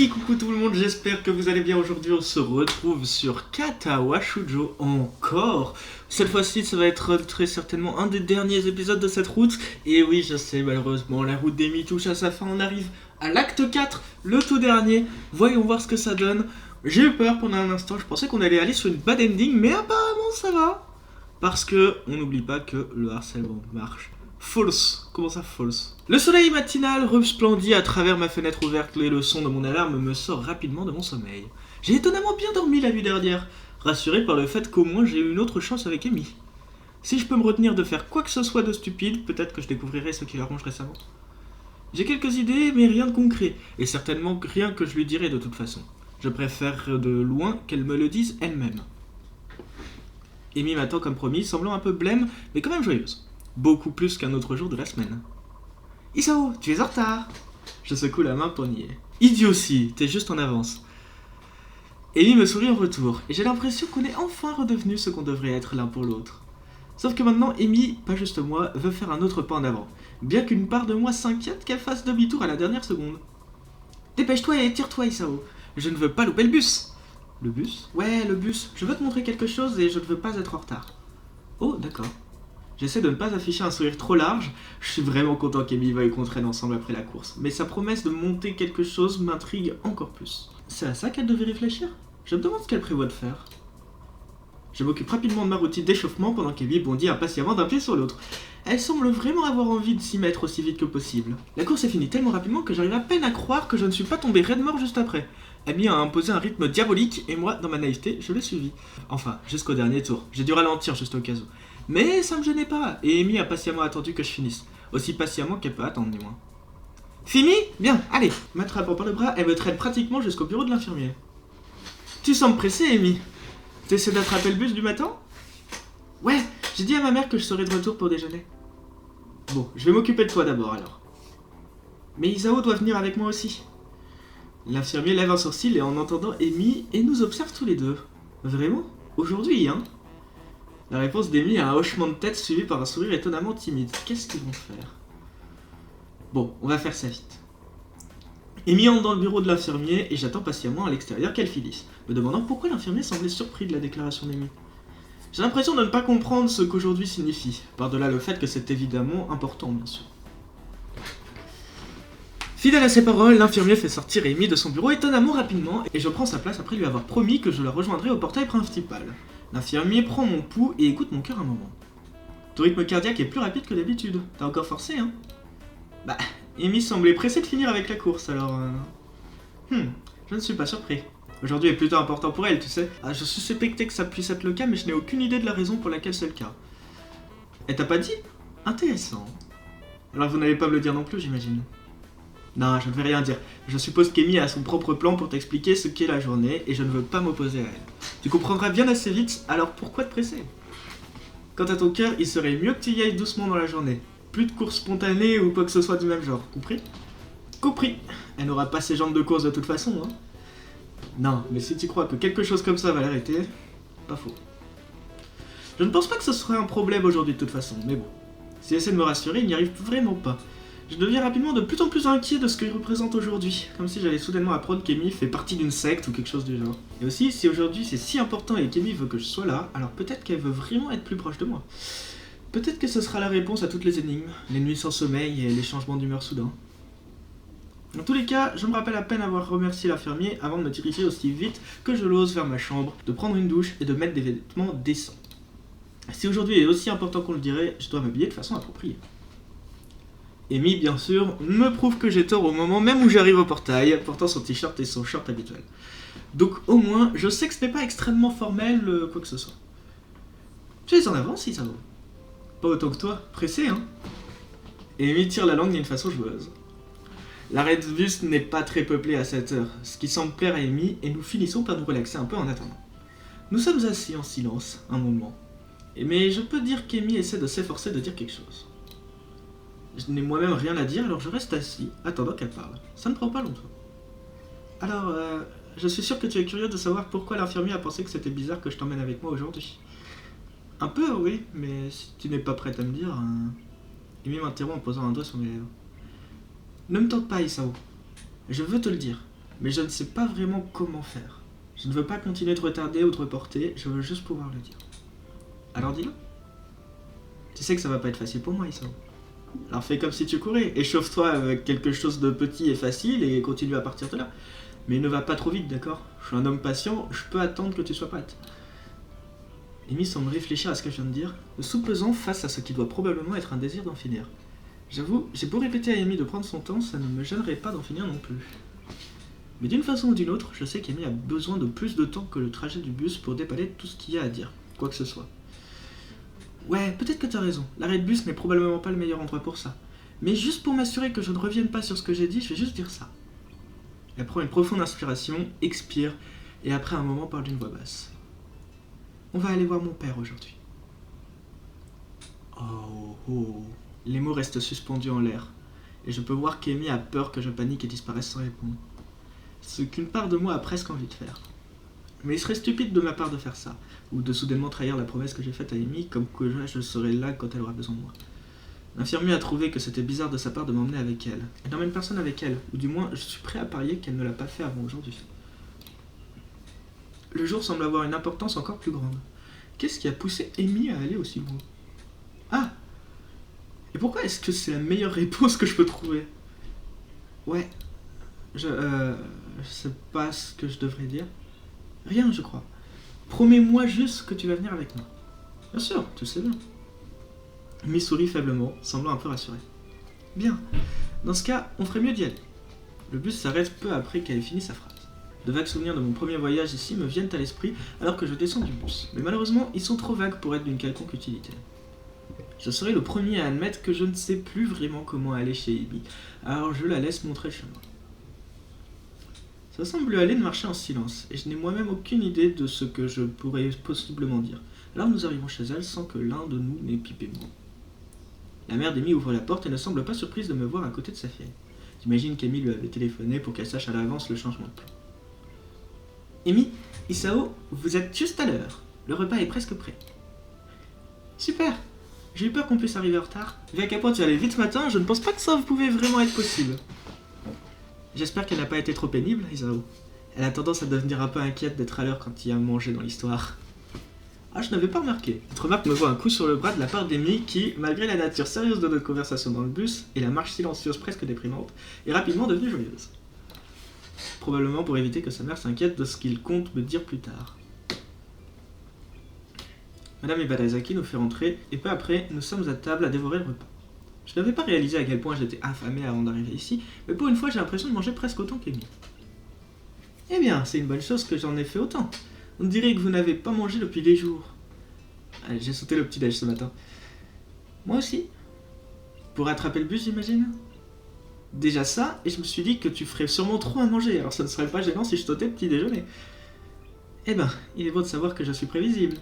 Coucou tout le monde, j'espère que vous allez bien. Aujourd'hui on se retrouve sur Katawa Shoujo encore. Cette fois-ci ça va être très certainement un des derniers épisodes de cette route. Et oui je sais, malheureusement la route d'Emi touche à sa fin, on arrive à l'acte 4, le tout dernier. Voyons voir ce que ça donne. J'ai eu peur pendant un instant, je pensais qu'on allait aller sur une bad ending, mais apparemment ça va. Parce que on n'oublie pas que le harcèlement marche. False. Comment ça, false? Le soleil matinal resplendit à travers ma fenêtre ouverte et le son de mon alarme me sort rapidement de mon sommeil. J'ai étonnamment bien dormi la nuit dernière, rassuré par le fait qu'au moins j'ai eu une autre chance avec Amy. Si je peux me retenir de faire quoi que ce soit de stupide, peut-être que je découvrirai ce qui l'arrange récemment. J'ai quelques idées, mais rien de concret, et certainement rien que je lui dirai de toute façon. Je préfère de loin qu'elle me le dise elle-même. Amy m'attend comme promis, semblant un peu blême, mais quand même joyeuse. Beaucoup plus qu'un autre jour de la semaine. Isao, tu es en retard. Je secoue la main pour nier. Idiotie, t'es juste en avance. Amy me sourit en retour, et j'ai l'impression qu'on est enfin redevenu ce qu'on devrait être l'un pour l'autre. Sauf que maintenant, Amy, pas juste moi, veut faire un autre pas en avant, bien qu'une part de moi s'inquiète qu'elle fasse demi-tour à la dernière seconde. Dépêche-toi et tire-toi, Isao. Je ne veux pas louper le bus. Le bus? Ouais, le bus. Je veux te montrer quelque chose et je ne veux pas être en retard. Oh, d'accord. J'essaie de ne pas afficher un sourire trop large, je suis vraiment content qu'Amy veuille qu'on traîne ensemble après la course, mais sa promesse de monter quelque chose m'intrigue encore plus. C'est à ça qu'elle devait réfléchir? Je me demande ce qu'elle prévoit de faire. Je m'occupe rapidement de ma routine d'échauffement pendant qu'Amy bondit impatiemment d'un pied sur l'autre. Elle semble vraiment avoir envie de s'y mettre aussi vite que possible. La course est finie tellement rapidement que j'arrive à peine à croire que je ne suis pas tombé raide mort juste après. Amy a imposé un rythme diabolique et moi, dans ma naïveté, je l'ai suivi. Enfin, jusqu'au dernier tour. J'ai dû ralentir juste au cas où. Mais ça me gênait pas, et Amy a patiemment attendu que je finisse. Aussi patiemment qu'elle peut attendre, du moins. Fini? Bien, allez. M'attrapant par le bras, elle me traîne pratiquement jusqu'au bureau de l'infirmier. Tu sembles pressée, Amy. T'essaies d'attraper le bus du matin? Ouais, j'ai dit à ma mère que je serais de retour pour déjeuner. Bon, je vais m'occuper de toi d'abord alors. Mais Isao doit venir avec moi aussi. L'infirmier lève un sourcil et en entendant Amy et nous observe tous les deux. Vraiment? Aujourd'hui, hein? La réponse d'Amy a un hochement de tête suivi par un sourire étonnamment timide. Qu'est-ce qu'ils vont faire? Bon, on va faire ça vite. Amy entre dans le bureau de l'infirmier et j'attends patiemment à l'extérieur qu'elle finisse, me demandant pourquoi l'infirmier semblait surpris de la déclaration d'Amy. J'ai l'impression de ne pas comprendre ce qu'aujourd'hui signifie, par-delà le fait que c'est évidemment important, bien sûr. Fidèle à ses paroles, l'infirmier fait sortir Amy de son bureau étonnamment rapidement et je prends sa place après lui avoir promis que je la rejoindrai au portail principal. L'infirmier prend mon pouls et écoute mon cœur un moment. Ton rythme cardiaque est plus rapide que d'habitude. T'as encore forcé, hein? Bah, Amy semblait pressée de finir avec la course, alors... je ne suis pas surpris. Aujourd'hui est plutôt important pour elle, tu sais. Ah, je suspectais que ça puisse être le cas, mais je n'ai aucune idée de la raison pour laquelle c'est le cas. Elle t'a pas dit? Intéressant. Alors vous n'allez pas me le dire non plus, j'imagine. Non, je ne vais rien dire. Je suppose qu'Amy a son propre plan pour t'expliquer ce qu'est la journée et je ne veux pas m'opposer à elle. Tu comprendras bien assez vite, alors pourquoi te presser? Quant à ton cœur, il serait mieux que tu y ailles doucement dans la journée. Plus de courses spontanées ou quoi que ce soit du même genre, compris? Compris. Elle n'aura pas ses jambes de course de toute façon, hein. Non, mais si tu crois que quelque chose comme ça va l'arrêter, pas faux. Je ne pense pas que ce serait un problème aujourd'hui de toute façon, mais bon. Si elle essaie de me rassurer, il n'y arrive vraiment pas. Je deviens rapidement de plus en plus inquiet de ce qu'il représente aujourd'hui, comme si j'allais soudainement apprendre qu'Amy fait partie d'une secte ou quelque chose du genre. Et aussi, si aujourd'hui c'est si important et qu'Amy veut que je sois là, alors peut-être qu'elle veut vraiment être plus proche de moi. Peut-être que ce sera la réponse à toutes les énigmes, les nuits sans sommeil et les changements d'humeur soudains. Dans tous les cas, je me rappelle à peine avoir remercié l'infirmier avant de me diriger aussi vite que je l'ose vers ma chambre, de prendre une douche et de mettre des vêtements décents. Si aujourd'hui est aussi important qu'on le dirait, je dois m'habiller de façon appropriée. Amy, bien sûr, me prouve que j'ai tort au moment même où j'arrive au portail, portant son t-shirt et son short habituel. Donc au moins, je sais que ce n'est pas extrêmement formel, quoi que ce soit. Tu es en avance, Isao? Pas autant que toi, pressé, hein? Amy tire la langue d'une façon joueuse. L'arrêt de bus n'est pas très peuplé à cette heure, ce qui semble plaire à Amy, et nous finissons par nous relaxer un peu en attendant. Nous sommes assis en silence, un moment. Mais je peux dire qu'Amy essaie de s'efforcer de dire quelque chose. Je n'ai moi-même rien à dire, alors je reste assis, attendant qu'elle parle. Ça ne prend pas longtemps. Alors, je suis sûr que tu es curieux de savoir pourquoi l'infirmier a pensé que c'était bizarre que je t'emmène avec moi aujourd'hui. Un peu, oui, mais si tu n'es pas prête à me dire... Amy m'interrompt en posant un doigt sur mes lèvres. Ne me tente pas, Isao. Je veux te le dire. mais je ne sais pas vraiment comment faire. Je ne veux pas continuer de retarder ou de reporter, je veux juste pouvoir le dire. Alors dis-le. Tu sais que ça va pas être facile pour moi, Isao. Alors fais comme si tu courais, échauffe-toi avec quelque chose de petit et facile et continue à partir de là. Mais ne va pas trop vite, d'accord? Je suis un homme patient, je peux attendre que tu sois prête. Amy semble réfléchir à ce que je viens de dire, le soupesant face à ce qui doit probablement être un désir d'en finir. J'avoue, j'ai beau répéter à Amy de prendre son temps, ça ne me gênerait pas d'en finir non plus. Mais d'une façon ou d'une autre, je sais qu'Amy a besoin de plus de temps que le trajet du bus pour déballer tout ce qu'il y a à dire, quoi que ce soit. Ouais, peut-être que t'as raison, l'arrêt de bus n'est probablement pas le meilleur endroit pour ça. Mais juste pour m'assurer que je ne revienne pas sur ce que j'ai dit, je vais juste dire ça. Elle prend une profonde inspiration, expire, et après un moment parle d'une voix basse. On va aller voir mon père aujourd'hui. Oh. Les mots restent suspendus en l'air, et je peux voir qu'Amy a peur que je panique et disparaisse sans répondre. Ce qu'une part de moi a presque envie de faire. Mais il serait stupide de ma part de faire ça, ou de soudainement trahir la promesse que j'ai faite à Amy, comme que je serai là quand elle aura besoin de moi. L'infirmier a trouvé que c'était bizarre de sa part de m'emmener avec elle. Elle n'emmène personne avec elle, ou du moins je suis prêt à parier qu'elle ne l'a pas fait avant aujourd'hui. Le jour semble avoir une importance encore plus grande. Qu'est-ce qui a poussé Amy à aller aussi loin? Ah! Et pourquoi est-ce que c'est la meilleure réponse que je peux trouver? Ouais, je sais pas ce que je devrais dire. Rien, je crois. Promets-moi juste que tu vas venir avec moi. Bien sûr, tu le sais bien. Amy sourit faiblement, semblant un peu rassurée. Bien. Dans ce cas, on ferait mieux d'y aller. Le bus s'arrête peu après qu'elle ait fini sa phrase. De vagues souvenirs de mon premier voyage ici me viennent à l'esprit alors que je descends du bus. Mais malheureusement, ils sont trop vagues pour être d'une quelconque utilité. Je serai le premier à admettre que je ne sais plus vraiment comment aller chez Amy, alors je la laisse montrer le chemin. Ça semble aller de marcher en silence, et je n'ai moi-même aucune idée de ce que je pourrais possiblement dire. Alors nous arrivons chez elle sans que l'un de nous n'ait pipé mot. La mère d'Amy ouvre la porte et ne semble pas surprise de me voir à côté de sa fille. J'imagine qu'Amy lui avait téléphoné pour qu'elle sache à l'avance le changement de plan. Amy, Isao, vous êtes juste à l'heure. Le repas est presque prêt. Super. J'ai eu peur qu'on puisse arriver en retard. Vu à quel point tu allais vite ce matin, je ne pense pas que ça pouvait vraiment être possible. J'espère qu'elle n'a pas été trop pénible, Isao. Elle a tendance à devenir un peu inquiète d'être à l'heure quand il y a à manger dans l'histoire. Ah, je n'avais pas remarqué. Cette remarque me voit un coup sur le bras de la part d'Amy qui, malgré la nature sérieuse de notre conversation dans le bus et la marche silencieuse presque déprimante, est rapidement devenue joyeuse. Probablement pour éviter que sa mère s'inquiète de ce qu'il compte me dire plus tard. Madame Ibarazaki nous fait rentrer et peu après, nous sommes à table à dévorer le repas. Je n'avais pas réalisé à quel point j'étais affamé avant d'arriver ici, mais pour une fois j'ai l'impression de manger presque autant qu'Amy. Eh bien, c'est une bonne chose que j'en ai fait autant. On dirait que vous n'avez pas mangé depuis des jours. Allez, j'ai sauté le petit-déj ce matin. Moi aussi. Pour rattraper le bus, j'imagine. Déjà ça, et je me suis dit que tu ferais sûrement trop à manger, alors ça ne serait pas gênant si je sautais le petit déjeuner. Eh ben, il est beau de savoir que je suis prévisible.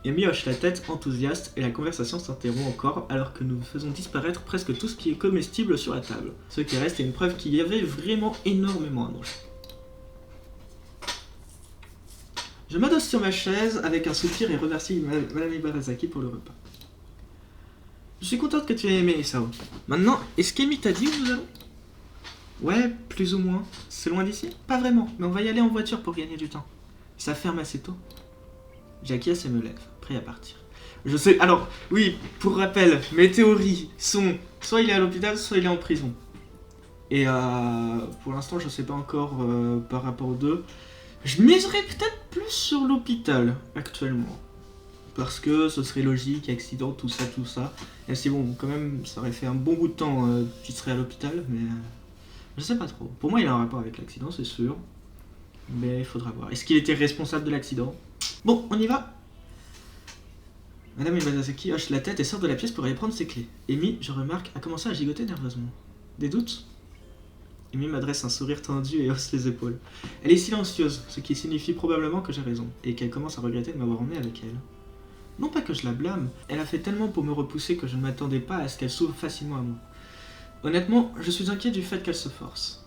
Amy hoche la tête enthousiaste et la conversation s'interrompt encore alors que nous faisons disparaître presque tout ce qui est comestible sur la table. Ce qui reste est une preuve qu'il y avait vraiment énormément à manger. Je m'adosse sur ma chaise avec un soupir et remercie Madame Ibarazaki pour le repas. Je suis contente que tu aies aimé, Isao. Maintenant, est-ce qu'Amy t'a dit où nous allons? Ouais, plus ou moins. C'est loin d'ici? Pas vraiment, mais on va y aller en voiture pour gagner du temps. Ça ferme assez tôt. J'acquiesce et me lève, prêt à partir. Je sais, alors, oui, pour rappel, mes théories sont soit il est à l'hôpital, soit il est en prison. Et pour l'instant, je sais pas encore par rapport aux deux. Je miserais peut-être plus sur l'hôpital, actuellement. Parce que ce serait logique, accident, tout ça. Et si bon, quand même, ça aurait fait un bon bout de temps qu'il serait à l'hôpital, mais je sais pas trop. Pour moi, il a un rapport avec l'accident, c'est sûr. Mais il faudra voir. Est-ce qu'il était responsable de l'accident? Bon, on y va. Madame Ibarazaki hoche la tête et sort de la pièce pour aller prendre ses clés. Amy, je remarque, a commencé à gigoter nerveusement. Des doutes? Amy m'adresse un sourire tendu et hausse les épaules. Elle est silencieuse, ce qui signifie probablement que j'ai raison, et qu'elle commence à regretter de m'avoir emmené avec elle. Non pas que je la blâme, elle a fait tellement pour me repousser que je ne m'attendais pas à ce qu'elle s'ouvre facilement à moi. Honnêtement, je suis inquiet du fait qu'elle se force.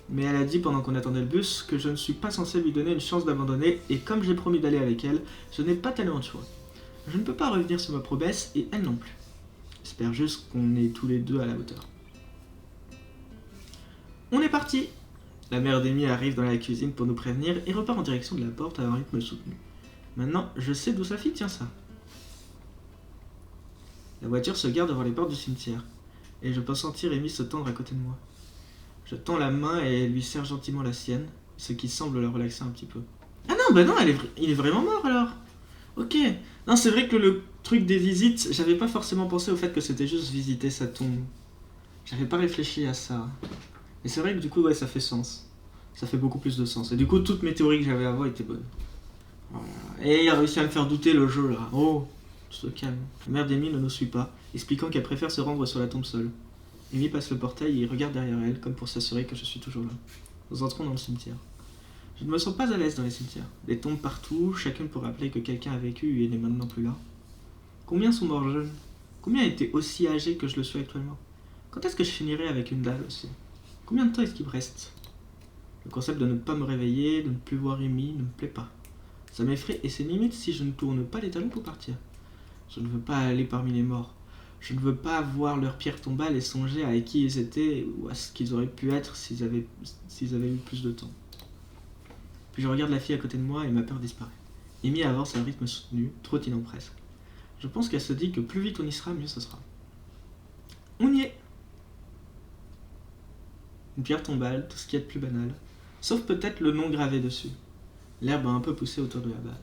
Mais elle a dit pendant qu'on attendait le bus que je ne suis pas censé lui donner une chance d'abandonner, et comme j'ai promis d'aller avec elle, je n'ai pas tellement de choix. Je ne peux pas revenir sur ma promesse, et elle non plus. J'espère juste qu'on est tous les deux à la hauteur. On est parti. La mère d'Amy arrive dans la cuisine pour nous prévenir et repart en direction de la porte à un rythme soutenu. Maintenant, je sais d'où sa fille tient ça. La voiture se gare devant les portes du cimetière, et je peux sentir Amy se tendre à côté de moi. Je tends la main et lui serre gentiment la sienne, ce qui semble la relaxer un petit peu. Ah non, bah non, il est vraiment mort alors. Ok. Non, c'est vrai que le truc des visites, j'avais pas forcément pensé au fait que c'était juste visiter sa tombe. J'avais pas réfléchi à ça. Et c'est vrai que du coup, ouais, ça fait sens. Ça fait beaucoup plus de sens. Et du coup, toutes mes théories que j'avais avant étaient bonnes. Voilà. Et il a réussi à me faire douter le jeu là. Oh, tu te calmes. La mère d'Amy ne nous suit pas, expliquant qu'elle préfère se rendre sur la tombe seule. Amy passe le portail et il regarde derrière elle, comme pour s'assurer que je suis toujours là. Nous entrons dans le cimetière. Je ne me sens pas à l'aise dans les cimetières. Des tombes partout, chacune pour rappeler que quelqu'un a vécu et n'est maintenant plus là. Combien sont morts jeunes? Combien étaient aussi âgés que je le suis actuellement? Quand est-ce que je finirai avec une dalle aussi? Combien de temps est-ce qu'il me reste? Le concept de ne pas me réveiller, de ne plus voir Amy, ne me plaît pas. Ça m'effraie et c'est limite si je ne tourne pas les talons pour partir. Je ne veux pas aller parmi les morts. Je ne veux pas voir leurs pierres tombales et songer à qui ils étaient ou à ce qu'ils auraient pu être s'ils avaient eu plus de temps. Puis je regarde la fille à côté de moi et ma peur disparaît. Amy avance à un rythme soutenu, trottinant presque. Je pense qu'elle se dit que plus vite on y sera, mieux ce sera. On y est! Une pierre tombale, tout ce qu'il y a de plus banal. Sauf peut-être le nom gravé dessus. L'herbe a un peu poussé autour de la base.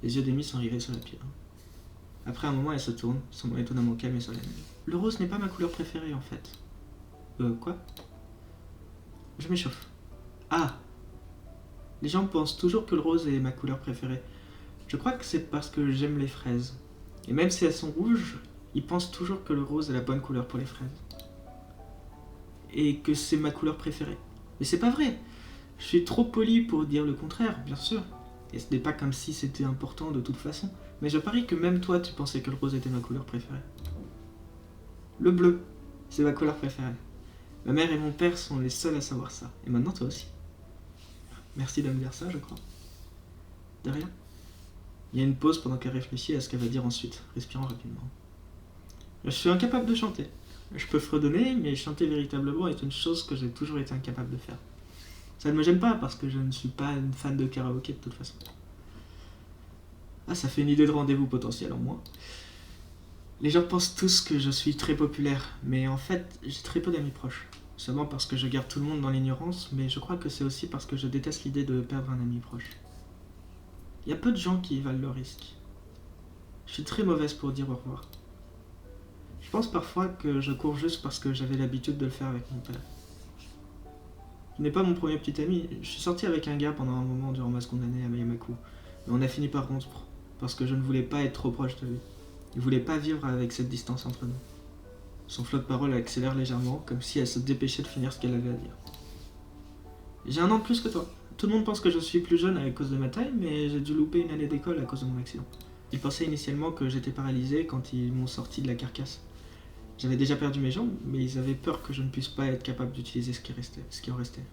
Les yeux d'Amy sont rivés sur la pierre. Après un moment, elle se tourne, semblant étonnamment calme et solennelle. Le rose n'est pas ma couleur préférée en fait. Quoi? Je m'échauffe. Ah! Les gens pensent toujours que le rose est ma couleur préférée. Je crois que c'est parce que j'aime les fraises. Et même si elles sont rouges, ils pensent toujours que le rose est la bonne couleur pour les fraises. Et que c'est ma couleur préférée. Mais c'est pas vrai. Je suis trop poli pour dire le contraire, bien sûr. Et ce n'est pas comme si c'était important de toute façon. Mais je parie que même toi, tu pensais que le rose était ma couleur préférée. Le bleu, c'est ma couleur préférée. Ma mère et mon père sont les seuls à savoir ça. Et maintenant, toi aussi. Merci de me dire ça, je crois. De rien. Il y a une pause pendant qu'elle réfléchit à ce qu'elle va dire ensuite, respirant rapidement. Je suis incapable de chanter. Je peux fredonner, mais chanter véritablement est une chose que j'ai toujours été incapable de faire. Ça ne me gêne pas parce que je ne suis pas une fan de karaoké de toute façon. Ah, ça fait une idée de rendez-vous potentiel en moins. Les gens pensent tous que je suis très populaire, mais en fait, j'ai très peu d'amis proches. Seulement parce que je garde tout le monde dans l'ignorance, mais je crois que c'est aussi parce que je déteste l'idée de perdre un ami proche. Il y a peu de gens qui valent le risque. Je suis très mauvaise pour dire au revoir. Je pense parfois que je cours juste parce que j'avais l'habitude de le faire avec mon père. Il n'est pas mon premier petit ami. Je suis sorti avec un gars pendant un moment durant ma seconde année à Yamaku. Mais on a fini par rompre parce que je ne voulais pas être trop proche de lui. Il voulait pas vivre avec cette distance entre nous. Son flot de parole accélère légèrement, comme si elle se dépêchait de finir ce qu'elle avait à dire. J'ai un an de plus que toi. Tout le monde pense que je suis plus jeune à cause de ma taille, mais j'ai dû louper une année d'école à cause de mon accident. Ils pensaient initialement que j'étais paralysé quand ils m'ont sorti de la carcasse. J'avais déjà perdu mes jambes, mais ils avaient peur que je ne puisse pas être capable d'utiliser ce qui en restait.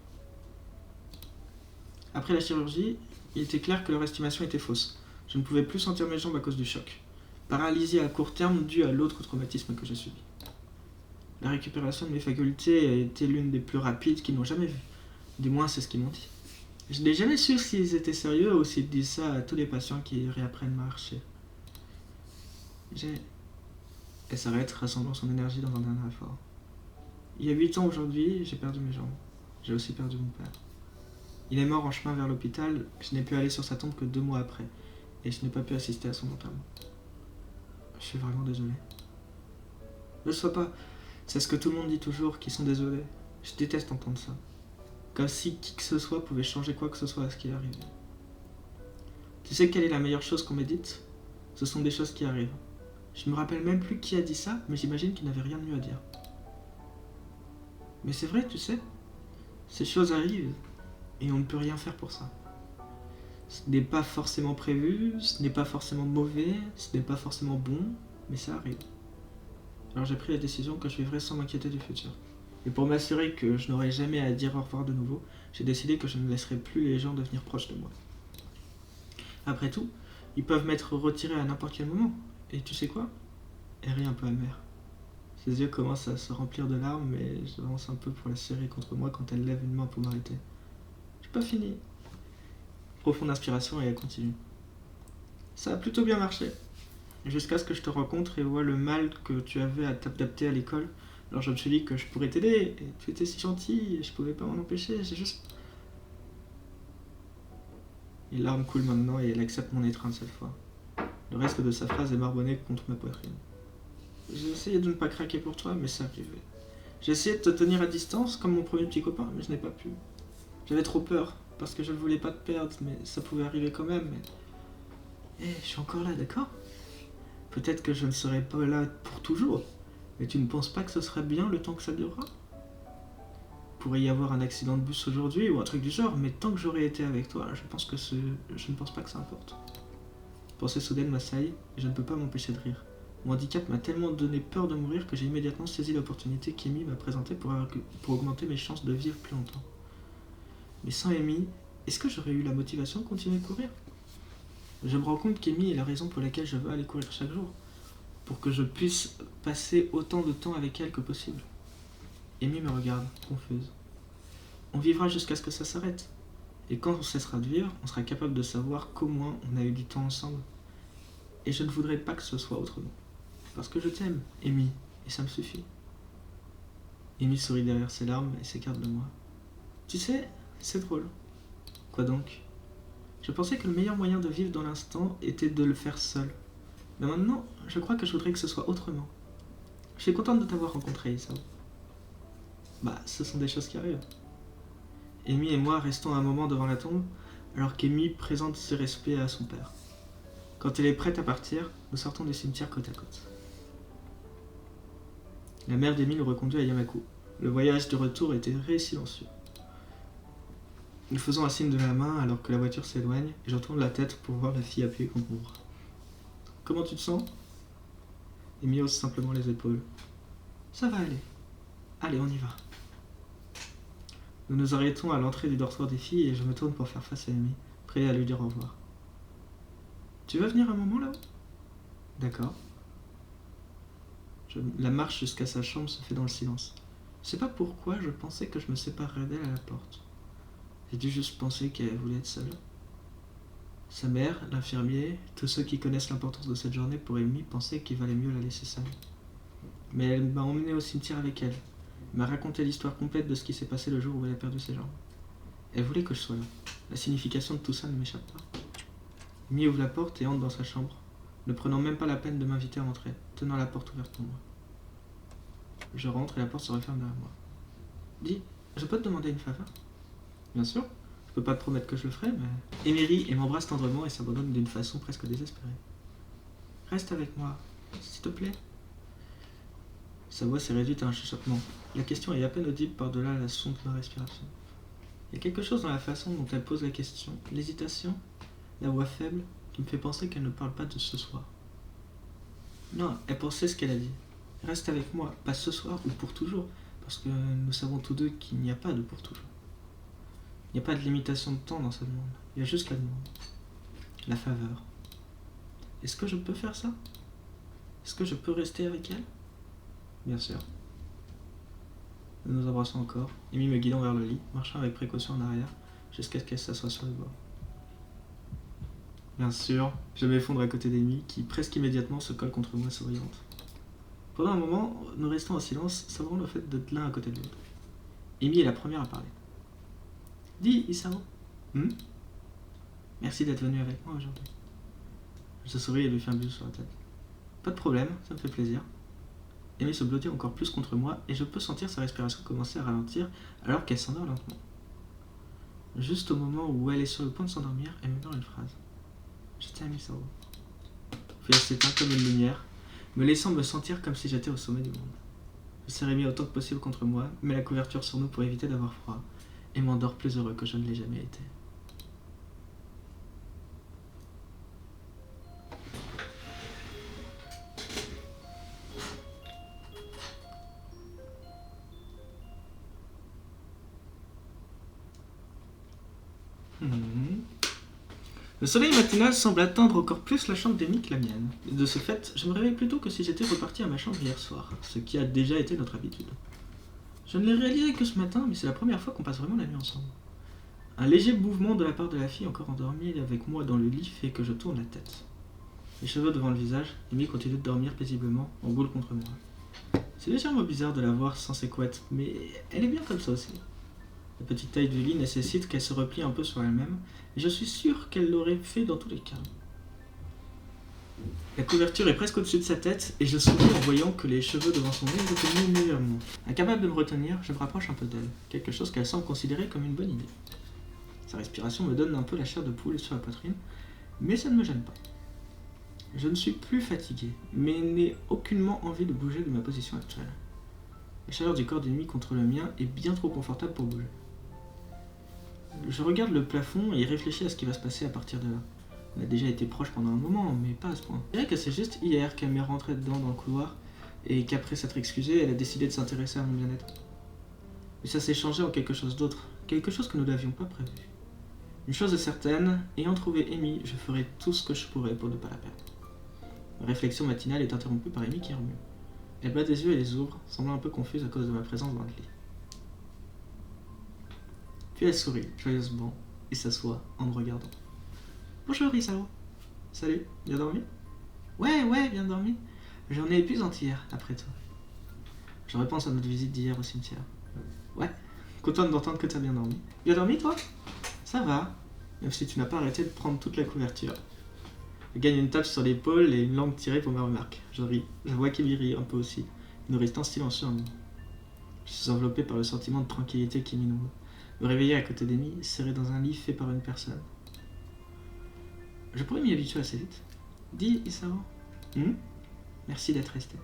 Après la chirurgie, il était clair que leur estimation était fausse. Je ne pouvais plus sentir mes jambes à cause du choc. Paralysie à court terme due à l'autre traumatisme que j'ai subi. La récupération de mes facultés a été l'une des plus rapides qu'ils n'ont jamais vues. Du moins, c'est ce qu'ils m'ont dit. Je n'ai jamais su s'ils étaient sérieux ou s'ils disent ça à tous les patients qui réapprennent à marcher. Elle s'arrête, rassemblant son énergie dans un dernier effort. Il y a 8 ans aujourd'hui, j'ai perdu mes jambes. J'ai aussi perdu mon père. Il est mort en chemin vers l'hôpital, je n'ai pu aller sur sa tombe que 2 mois après, et je n'ai pas pu assister à son enterrement. Je suis vraiment désolé. Ne le sois pas, c'est ce que tout le monde dit toujours, qu'ils sont désolés. Je déteste entendre ça. Comme si qui que ce soit pouvait changer quoi que ce soit à ce qui est arrivé. Tu sais quelle est la meilleure chose qu'on m'ait dite? Ce sont des choses qui arrivent. Je me rappelle même plus qui a dit ça, mais j'imagine qu'il n'avait rien de mieux à dire. Mais c'est vrai, tu sais, ces choses arrivent, et on ne peut rien faire pour ça. Ce n'est pas forcément prévu, ce n'est pas forcément mauvais, ce n'est pas forcément bon, mais ça arrive. Alors j'ai pris la décision que je vivrai sans m'inquiéter du futur. Et pour m'assurer que je n'aurai jamais à dire au revoir de nouveau, j'ai décidé que je ne laisserai plus les gens devenir proches de moi. Après tout, ils peuvent m'être retirés à n'importe quel moment. Et tu sais quoi? Elle rit un peu amère. Ses yeux commencent à se remplir de larmes, mais j'avance un peu pour la serrer contre moi quand elle lève une main pour m'arrêter. J'ai pas fini. Profonde inspiration et elle continue. Ça a plutôt bien marché. Jusqu'à ce que je te rencontre et vois le mal que tu avais à t'adapter à l'école. Alors je me suis dit que je pourrais t'aider, et tu étais si gentil, et je pouvais pas m'en empêcher, j'ai juste... Les larmes coulent maintenant et elle accepte mon étreinte cette fois. Le reste de sa phrase est marmonné contre ma poitrine. J'ai essayé de ne pas craquer pour toi, mais ça arrivait. J'ai essayé de te tenir à distance, comme mon premier petit copain, mais je n'ai pas pu. J'avais trop peur, parce que je ne voulais pas te perdre, mais ça pouvait arriver quand même. Mais... je suis encore là, d'accord? Peut-être que je ne serai pas là pour toujours, mais tu ne penses pas que ce serait bien le temps que ça durera? Il pourrait y avoir un accident de bus aujourd'hui ou un truc du genre, mais tant que j'aurai été avec toi, je ne pense pas que ça importe. Pensée soudaine m'assaille et je ne peux pas m'empêcher de rire. Mon handicap m'a tellement donné peur de mourir que j'ai immédiatement saisi l'opportunité qu'Amy m'a présentée pour augmenter mes chances de vivre plus longtemps. Mais sans Amy, est-ce que j'aurais eu la motivation de continuer de courir? Je me rends compte qu'Amy est la raison pour laquelle je veux aller courir chaque jour, pour que je puisse passer autant de temps avec elle que possible. Amy me regarde, confuse. On vivra jusqu'à ce que ça s'arrête. Et quand on cessera de vivre, on sera capable de savoir qu'au moins on a eu du temps ensemble. Et je ne voudrais pas que ce soit autrement. Parce que je t'aime, Amy, et ça me suffit. Amy sourit derrière ses larmes et s'écarte de moi. Tu sais, c'est drôle. Quoi donc? Je pensais que le meilleur moyen de vivre dans l'instant était de le faire seul. Mais maintenant, je crois que je voudrais que ce soit autrement. Je suis contente de t'avoir rencontré, Isao. Bah, ce sont des choses qui arrivent. Amy et moi restons un moment devant la tombe, alors qu'Amy présente ses respects à son père. Quand elle est prête à partir, nous sortons du cimetière côte à côte. La mère d'Amy nous reconduit à Yamaku. Le voyage de retour était très silencieux. Nous faisons un signe de la main alors que la voiture s'éloigne et je tourne la tête pour voir la fille appuyée contre mon bras. Comment tu te sens? Amy hausse simplement les épaules. Ça va aller. Allez, on y va. Nous nous arrêtons à l'entrée du dortoir des filles et je me tourne pour faire face à Amy, prêt à lui dire au revoir. Tu veux venir un moment là-haut? D'accord. La marche jusqu'à sa chambre se fait dans le silence. Je sais pas pourquoi je pensais que je me séparerais d'elle à la porte. J'ai dû juste penser qu'elle voulait être seule. Sa mère, l'infirmier, tous ceux qui connaissent l'importance de cette journée pour Amy pensaient qu'il valait mieux la laisser seule. Mais elle m'a emmené au cimetière avec elle. Elle m'a raconté l'histoire complète de ce qui s'est passé le jour où elle a perdu ses jambes. Elle voulait que je sois là. La signification de tout ça ne m'échappe pas. Amy ouvre la porte et entre dans sa chambre, ne prenant même pas la peine de m'inviter à entrer, tenant la porte ouverte pour moi. Je rentre et la porte se referme derrière moi. Dis, je peux te demander une faveur? Bien sûr. Je peux pas te promettre que je le ferai, mais... Amy rit et m'embrasse tendrement et s'abandonne d'une façon presque désespérée. Reste avec moi, s'il te plaît. Sa voix s'est réduite à un chuchotement. La question est à peine audible par-delà la sonde de ma respiration. Il y a quelque chose dans la façon dont elle pose la question, l'hésitation, la voix faible, qui me fait penser qu'elle ne parle pas de ce soir. Non, elle pensait ce qu'elle a dit. Reste avec moi, pas ce soir ou pour toujours, parce que nous savons tous deux qu'il n'y a pas de pour toujours. Il n'y a pas de limitation de temps dans ce demande, il y a juste la demande. La faveur. Est-ce que je peux faire ça? Est-ce que je peux rester avec elle? Bien sûr. Nous nous embrassons encore, Amy me guidant vers le lit, marchant avec précaution en arrière, jusqu'à ce qu'elle s'assoie sur le bord. Bien sûr, je m'effondre à côté d'Amy, qui presque immédiatement se colle contre moi souriante. Pendant un moment, nous restons en silence, savourant le fait d'être l'un à côté de l'autre. Amy est la première à parler. Dis, Isao. Merci d'être venu avec moi aujourd'hui. Je souris et lui fais un bisou sur la tête. Pas de problème, ça me fait plaisir. Amy se blottit encore plus contre moi et je peux sentir sa respiration commencer à ralentir alors qu'elle s'endort lentement. Juste au moment où elle est sur le point de s'endormir, elle me donne une phrase. Je t'aime, Isao. Puis elle s'éteint comme une lumière, me laissant me sentir comme si j'étais au sommet du monde. Je serre Amy autant que possible contre moi, mets la couverture sur nous pour éviter d'avoir froid, et m'endors plus heureux que je ne l'ai jamais été. Le soleil matinal semble atteindre encore plus la chambre d'Amy que la mienne. De ce fait, je me réveille plus tôt que si j'étais reparti à ma chambre hier soir, ce qui a déjà été notre habitude. Je ne l'ai réalisé que ce matin, mais c'est la première fois qu'on passe vraiment la nuit ensemble. Un léger mouvement de la part de la fille encore endormie avec moi dans le lit fait que je tourne la tête. Les cheveux devant le visage, Amy continue de dormir paisiblement, en boule contre moi. C'est légèrement bizarre de la voir sans ses couettes, mais elle est bien comme ça aussi. La petite taille du lit nécessite qu'elle se replie un peu sur elle-même, et je suis sûr qu'elle l'aurait fait dans tous les cas. La couverture est presque au-dessus de sa tête, et je souris en voyant que les cheveux devant son nez étaient mis légèrement. Incapable de me retenir, je me rapproche un peu d'elle, quelque chose qu'elle semble considérer comme une bonne idée. Sa respiration me donne un peu la chair de poule sur la poitrine, mais ça ne me gêne pas. Je ne suis plus fatigué, mais n'ai aucunement envie de bouger de ma position actuelle. La chaleur du corps d'Amy contre le mien est bien trop confortable pour bouger. Je regarde le plafond et réfléchis à ce qui va se passer à partir de là. On a déjà été proches pendant un moment, mais pas à ce point. Je dirais que c'est juste hier qu'elle m'est rentrée dedans dans le couloir et qu'après s'être excusée, elle a décidé de s'intéresser à mon bien-être. Mais ça s'est changé en quelque chose d'autre, quelque chose que nous n'avions pas prévu. Une chose est certaine, ayant trouvé Amy, je ferai tout ce que je pourrai pour ne pas la perdre. Ma réflexion matinale est interrompue par Amy qui remue. Elle bat des yeux et les ouvre, semblant un peu confuse à cause de ma présence dans le lit. Puis elle sourit, joyeusement, et s'assoit en me regardant. Bonjour Isao. Salut, bien dormi? Ouais, bien dormi. J'en ai épuisante hier, après toi. Je repense à notre visite d'hier au cimetière. Ouais, contente d'entendre que t'as bien dormi. Bien dormi toi? Ça va, même si tu n'as pas arrêté de prendre toute la couverture. Elle gagne une tape sur l'épaule et une langue tirée pour ma remarque. Je ris, je vois qu'Amy rit un peu aussi, nous restons silencieux en nous. Je suis enveloppé par le sentiment de tranquillité qui m'inonde. Me réveiller à côté d'Amy, serré dans un lit fait par une personne. Je pourrais m'y habituer assez vite. Dis, Isao. Merci d'être resté.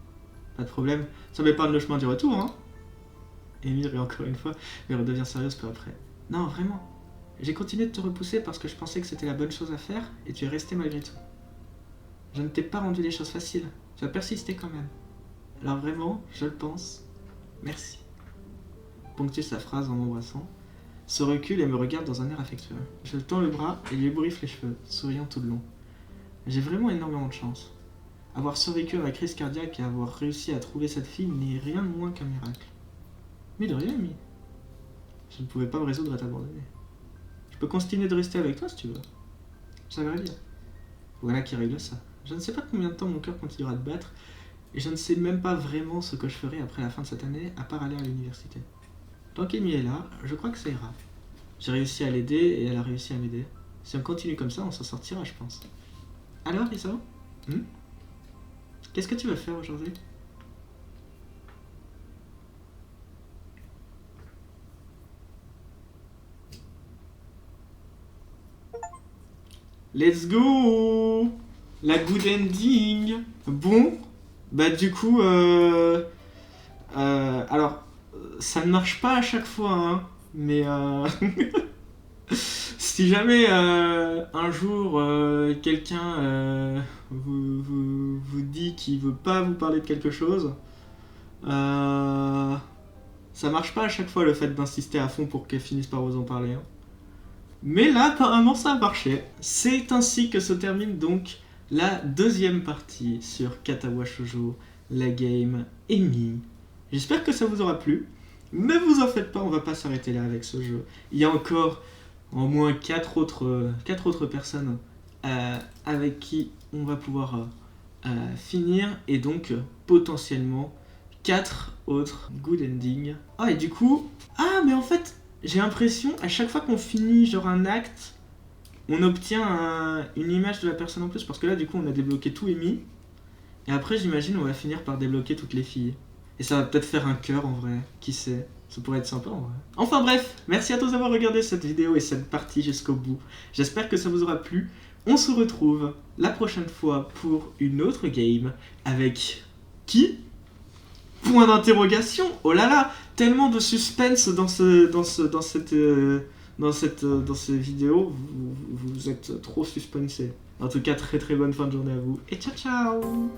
Pas de problème, ça m'épargne le chemin du retour, hein. Amy rit encore une fois, mais redevient sérieuse peu après. Non, vraiment. J'ai continué de te repousser parce que je pensais que c'était la bonne chose à faire, et tu es resté malgré tout. Je ne t'ai pas rendu les choses faciles, tu as persisté quand même. Alors vraiment, je le pense, merci. Ponctue sa phrase en m'embrassant, se recule et me regarde dans un air affectueux. Je tends le bras et lui ébouriffe les cheveux, souriant tout le long. J'ai vraiment énormément de chance. Avoir survécu à ma crise cardiaque et avoir réussi à trouver cette fille n'est rien de moins qu'un miracle. Mais de rien, Amy. Je ne pouvais pas me résoudre à t'abandonner. Je peux continuer de rester avec toi si tu veux. J'aimerais bien. Voilà qui règle ça. Je ne sais pas combien de temps mon cœur continuera de battre, et je ne sais même pas vraiment ce que je ferai après la fin de cette année, à part aller à l'université. Tant qu'Amy est là, je crois que ça ira. J'ai réussi à l'aider, et elle a réussi à m'aider. Si on continue comme ça, on s'en sortira, je pense. Alors, Isao? Qu'est-ce que tu vas faire aujourd'hui? Let's go! La good ending! Bon, bah du coup, alors, ça ne marche pas à chaque fois, hein, mais si jamais un jour quelqu'un vous dit qu'il veut pas vous parler de quelque chose, ça marche pas à chaque fois le fait d'insister à fond pour qu'elle finisse par vous en parler, hein. Mais là, apparemment, ça a marché. C'est ainsi que se termine donc la deuxième partie sur Katawa Shoujo, la game Amy. J'espère que ça vous aura plu. Ne vous en faites pas, on va pas s'arrêter là avec ce jeu. Il y a encore au moins 4 autres personnes avec qui on va pouvoir finir. Et donc, potentiellement, 4 autres good endings. Ah, et du coup... Ah, mais en fait... J'ai l'impression, à chaque fois qu'on finit genre un acte, on obtient une image de la personne en plus. Parce que là, du coup, on a débloqué tout Amy. Et après, j'imagine, on va finir par débloquer toutes les filles. Et ça va peut-être faire un cœur en vrai. Qui sait? Ça pourrait être sympa en vrai. Enfin bref, merci à tous d'avoir regardé cette vidéo et cette partie jusqu'au bout. J'espère que ça vous aura plu. On se retrouve la prochaine fois pour une autre game. Avec qui? Point d'interrogation. Oh là là, tellement de suspense dans cette vidéo. Vous êtes trop suspensé. En tout cas, très très bonne fin de journée à vous. Et ciao ciao.